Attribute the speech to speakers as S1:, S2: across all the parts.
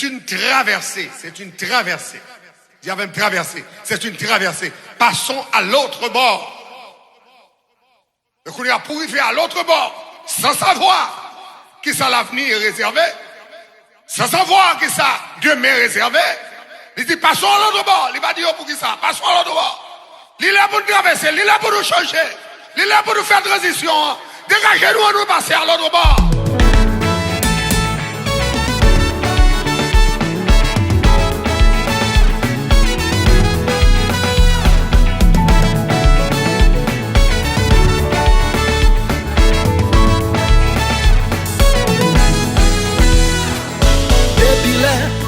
S1: une traversée. C'est une traversée. Yahveh me traverser. C'est une traversée. Passons à l'autre bord. Donc on a pour arriver à l'autre bord, sans savoir qui ça l'avenir est réservé, sans savoir qui ça demain est réservé. Il dit passons à l'autre bord. Il va dire pour qui ça? Passons à l'autre bord. Il est là pour nous traverser, il est là pour nous changer, il est là pour nous faire transition. Dégagez-nous, nous passer à l'autre bord.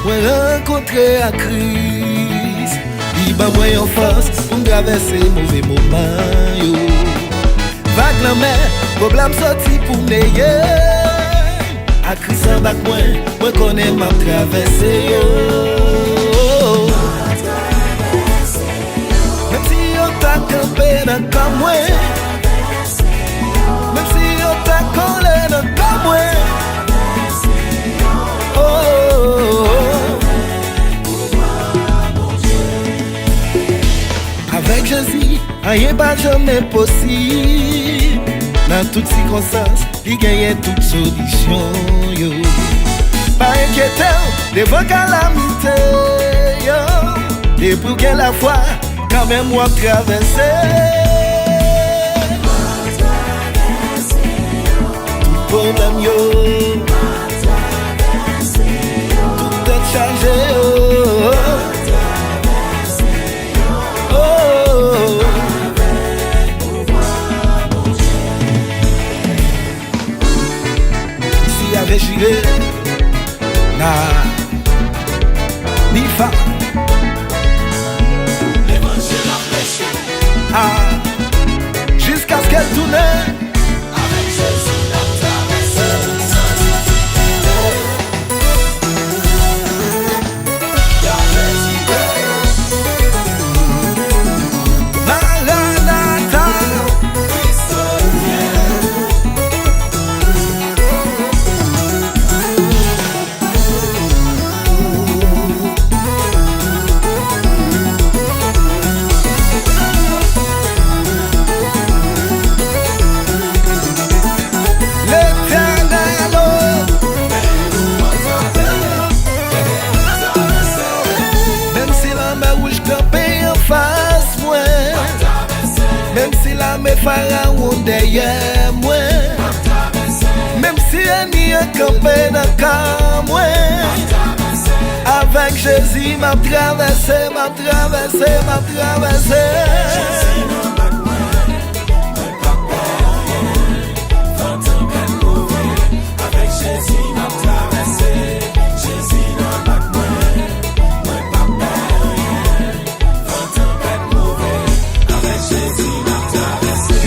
S2: Moi rencontré à crise, il m'a moi en force pour traverser mauvais moments. Vague la mer, problème sorti pour meilleur. À crise en bac moi connais m'a traversé. Même si on t'a campé dans comme moi, même si on t'a collé dans comme moi. Avec Jésus, rien pas jamais possible. Dans toutes circonstances, il gagne toute solution. Pas inquiétant devant calamité. Et pour qu'elle la foi, quand même moi traverser. Tout problème tout est chargé. Avec Jiré, ni fa.
S3: L'évangile a prêché.
S2: Jusqu'à ce qu'elle tourne.
S3: Avec Jésus, la traversée. Yahveh Jiré.
S2: Maranatha.
S3: Christ vient.
S2: Même si la me pharaon derrière moi, même si elle n'y a campé dans le camp moi, avec Jésus m'a traversé, m'a traversé, m'a traversé.
S3: Avec Jésus m'a traversé. Jésus n'a pas de moi pas rien. Quand tempête mauvais, avec Jésus m'a traversé.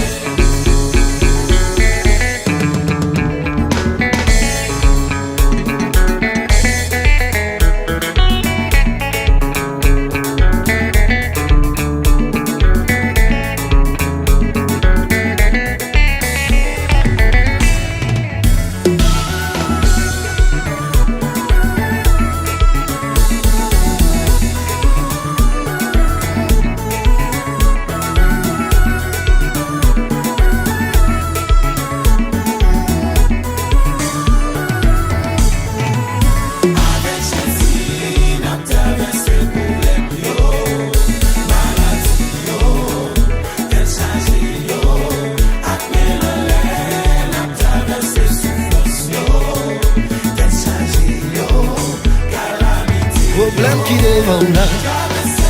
S2: Problème qui devant là,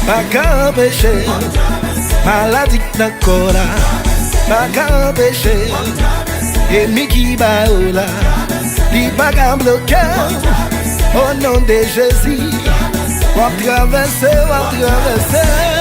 S2: pas qu'à empêcher. Maladie dans le corps là, pas qu'à empêcher. Ennemi qui bat là, il pas qu'à bloquer. Au nom de Jésus, on va traverser, on va traverser.